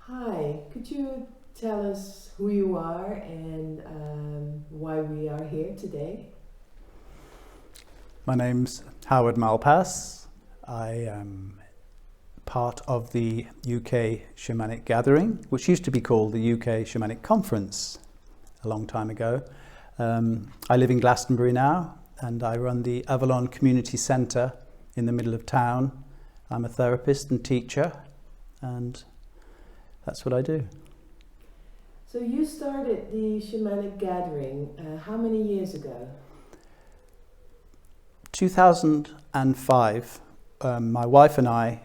Hi, could you tell us who you are and why we are here today? My name's Howard Malpas. I am part of the UK Shamanic Gathering, which used to be called the UK Shamanic Conference a long time ago. I live in Glastonbury now, and I run the Avalon Community Centre in the middle of town. I'm a therapist and teacher, and that's what I do. So you started the Shamanic Gathering how many years ago? 2005, my wife and I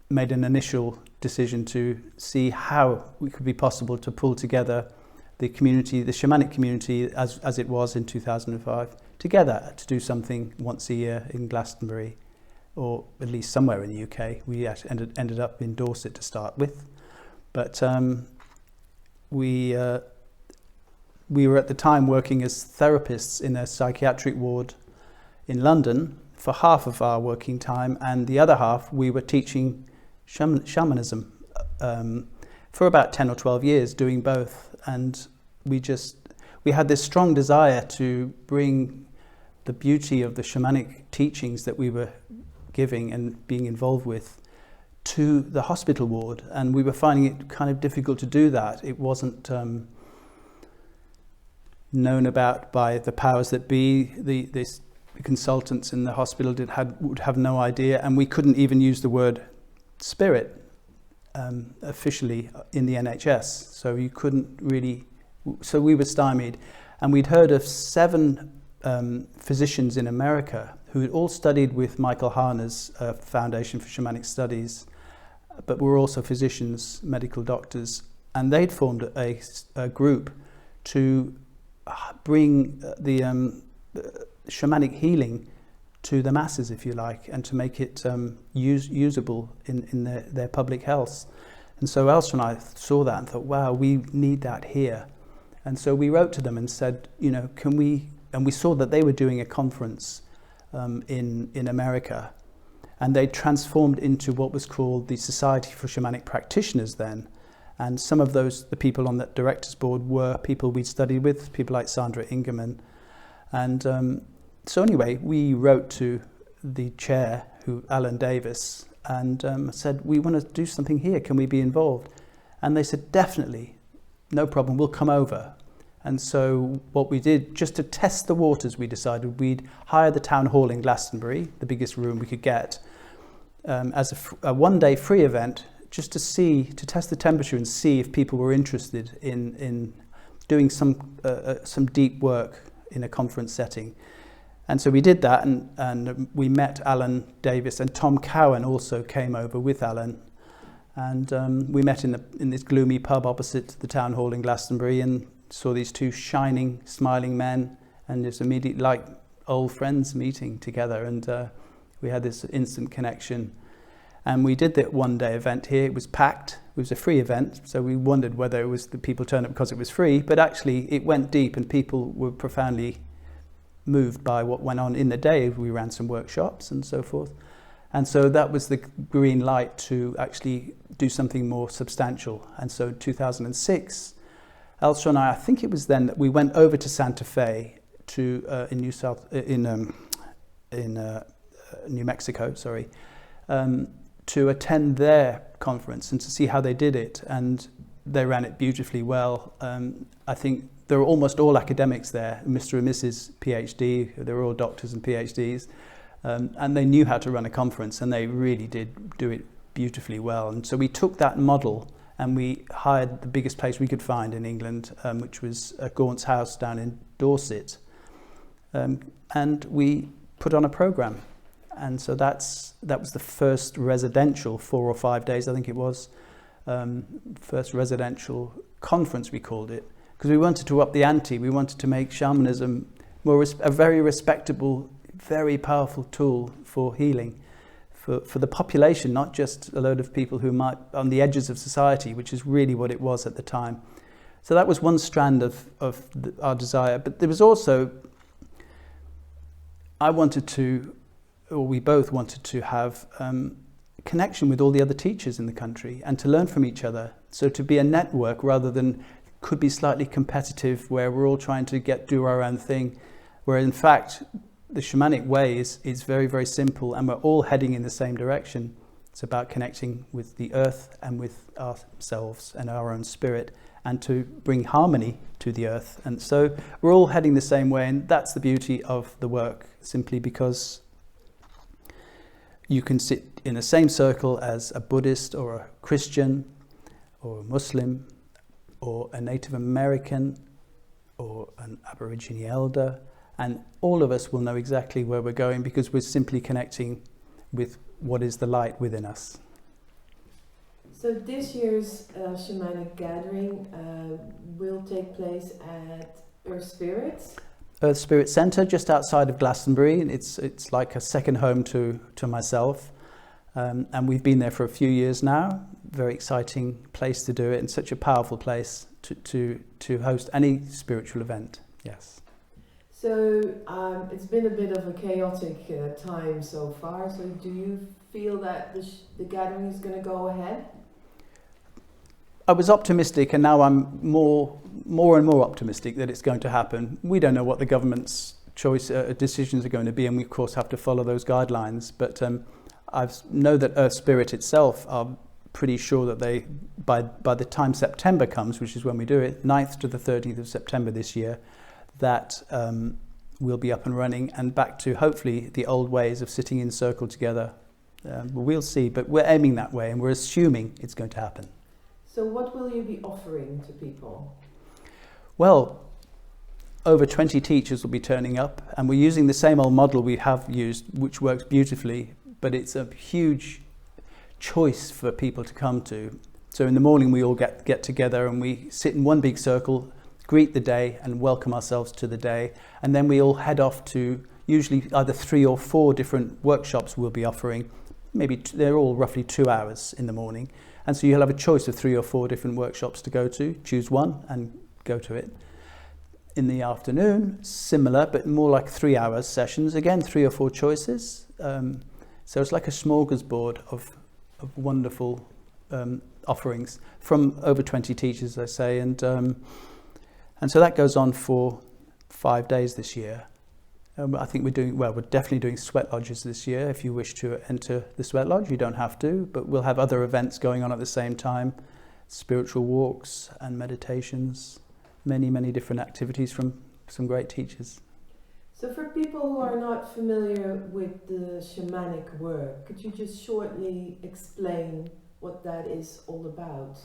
made an initial decision to see how it could be possible to pull together the community, the shamanic community as it was in 2005, together to do something once a year in Glastonbury, or at least somewhere in the UK. We actually ended up in Dorset to start with, but we were at the time working as therapists in a psychiatric ward in London for half of our working time, and the other half we were teaching shamanism for about 10 or 12 years, doing both. And we had this strong desire to bring the beauty of the shamanic teachings that we were giving and being involved with to the hospital ward, and we were finding it kind of difficult to do that. It wasn't known about by the powers that be. The consultants in the hospital would have no idea, and we couldn't even use the word spirit officially in the NHS, so you couldn't really. So we were stymied, and we'd heard of 7 physicians in America who had all studied with Michael Harner's Foundation for Shamanic Studies, but were also physicians, medical doctors, and they'd formed a group to bring the shamanic healing to the masses, if you like, and to make it usable in their public health. And so Elsa and I saw that and thought, wow, we need that here. And so we wrote to them and said, can we, and we saw that they were doing a conference in America, and they transformed into what was called the Society for Shamanic Practitioners then. And some of the people on that director's board were people we'd studied with, people like Sandra Ingerman. And so anyway, we wrote to the chair, Alan Davis, and said, we want to do something here, can we be involved? And they said, definitely, no problem, we'll come over. And so what we did, just to test the waters, we decided we'd hire the town hall in Glastonbury, the biggest room we could get, as a one-day free event, just to test the temperature and see if people were interested in doing some deep work in a conference setting. And so we did that, and we met Alan Davis, and Tom Cowan also came over with Alan. And we met in this gloomy pub opposite the town hall in Glastonbury, and saw these 2 shining, smiling men, and just immediately like old friends meeting together. And we had this instant connection. And we did that one-day event here. It was packed. It was a free event, so we wondered whether it was the people turned up because it was free. But actually, it went deep, and people were profoundly moved by what went on in the day. We ran some workshops and so forth. And so that was the green light to actually do something more substantial. And so in 2006, Elsa and I think it was then that we went over to Santa Fe in New Mexico, to attend their conference and to see how they did it. And they ran it beautifully well. I think there were almost all academics there, Mr. and Mrs. PhD, they were all doctors and PhDs, and they knew how to run a conference, and they really did do it beautifully well. And so we took that model and we hired the biggest place we could find in England, which was a Gaunt's house down in Dorset, and we put on a program. And so that was the first residential 4 or 5 days, I think it was, first residential conference we called it, because we wanted to up the ante. We wanted to make shamanism a very respectable, very powerful tool for healing for the population, not just a load of people who might on the edges of society, which is really what it was at the time. So that was one strand of our desire. But there was also, we both wanted to have connection with all the other teachers in the country and to learn from each other. So to be a network rather than could be slightly competitive where we're all trying to do our own thing, where in fact the shamanic way is very, very simple and we're all heading in the same direction. It's about connecting with the earth and with ourselves and our own spirit and to bring harmony to the earth. And so we're all heading the same way, and that's the beauty of the work, simply because you can sit in the same circle as a Buddhist or a Christian or a Muslim or a Native American or an Aborigine elder, and all of us will know exactly where we're going because we're simply connecting with what is the light within us. So this year's shamanic gathering will take place at Earth Spirits. Earth Spirit Centre, just outside of Glastonbury. It's like a second home to myself, and we've been there for a few years now. Very exciting place to do it, and such a powerful place to host any spiritual event. Yes. So it's been a bit of a chaotic time so far. So do you feel that the gathering is going to go ahead? I was optimistic, and now I'm more and more optimistic that it's going to happen. We don't know what the government's decisions are going to be, and we of course have to follow those guidelines. But I know that Earth Spirit itself are pretty sure that they, by the time September comes, which is when we do it, 9th to the 13th of September this year, that we'll be up and running and back to hopefully the old ways of sitting in circle together. We'll see, but we're aiming that way, and we're assuming it's going to happen. So what will you be offering to people? Well, over 20 teachers will be turning up, and we're using the same old model we have used, which works beautifully, but it's a huge choice for people to come to. So in the morning we all get together and we sit in one big circle, greet the day and welcome ourselves to the day, and then we all head off to usually either 3 or 4 different workshops we'll be offering. Maybe they're all roughly 2 hours in the morning. And so you'll have a choice of 3 or 4 different workshops to go to. Choose one and go to it. In the afternoon, similar, but more like 3 hours sessions. Again, 3 or 4 choices. So it's like a smorgasbord of wonderful offerings from over 20 teachers, I say. And so that goes on for 5 days this year. I think we're definitely doing sweat lodges this year. If you wish to enter the sweat lodge, you don't have to, but we'll have other events going on at the same time, spiritual walks and meditations, many, many different activities from some great teachers. So for people who are not familiar with the shamanic work, could you just shortly explain what that is all about?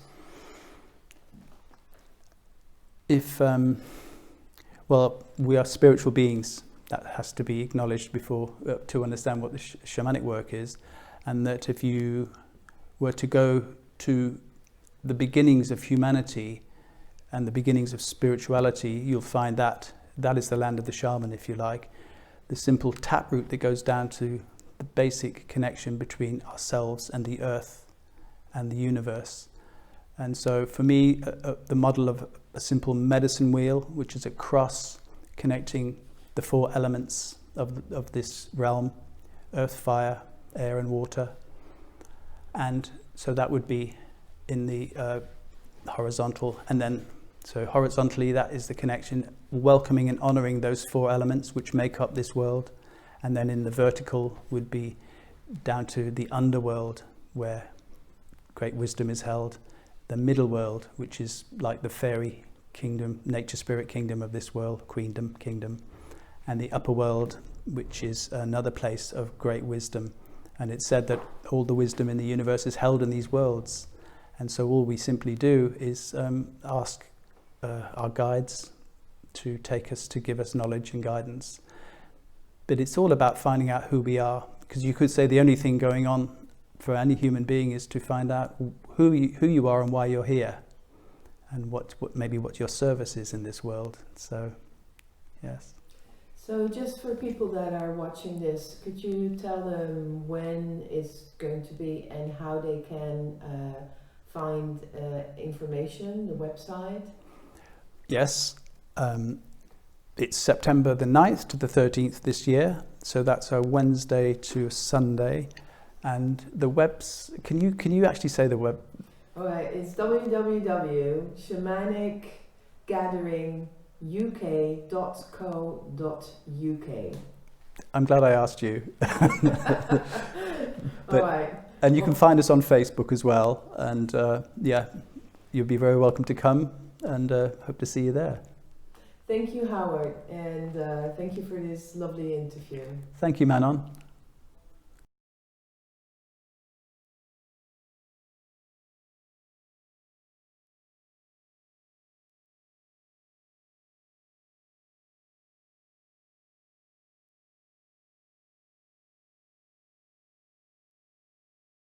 Well, we are spiritual beings. That has to be acknowledged before to understand what the shamanic work is, and that if you were to go to the beginnings of humanity and the beginnings of spirituality, you'll find that is the land of the shaman, if you like. The simple taproot that goes down to the basic connection between ourselves and the earth and the universe. And so for me, the model of a simple medicine wheel, which is a cross connecting the 4 elements of this realm, earth, fire, air and water. And so that would be in the horizontal, and then so horizontally that is the connection, welcoming and honouring those 4 elements which make up this world. And then in the vertical would be down to the underworld where great wisdom is held, the middle world, which is like the fairy kingdom, nature spirit kingdom of this world, queendom, kingdom, and the upper world, which is another place of great wisdom. And it's said that all the wisdom in the universe is held in these worlds. And so all we simply do is ask our guides to take us, to give us knowledge and guidance. But it's all about finding out who we are, because you could say the only thing going on for any human being is to find out who you are and why you're here, and what your service is in this world. So, yes. So just for people that are watching this, could you tell them when it's going to be and how they can find information, the website? Yes, it's September the 9th to the 13th this year, so that's a Wednesday to Sunday, And the webs, can you actually say the web? All right, it's www.shamanicgatheringuk.co.uk. I'm glad I asked you. All right. And you can find us on Facebook as well. And yeah, you'll be very welcome to come, and hope to see you there. Thank you, Howard, and thank you for this lovely interview. Thank you, Manon.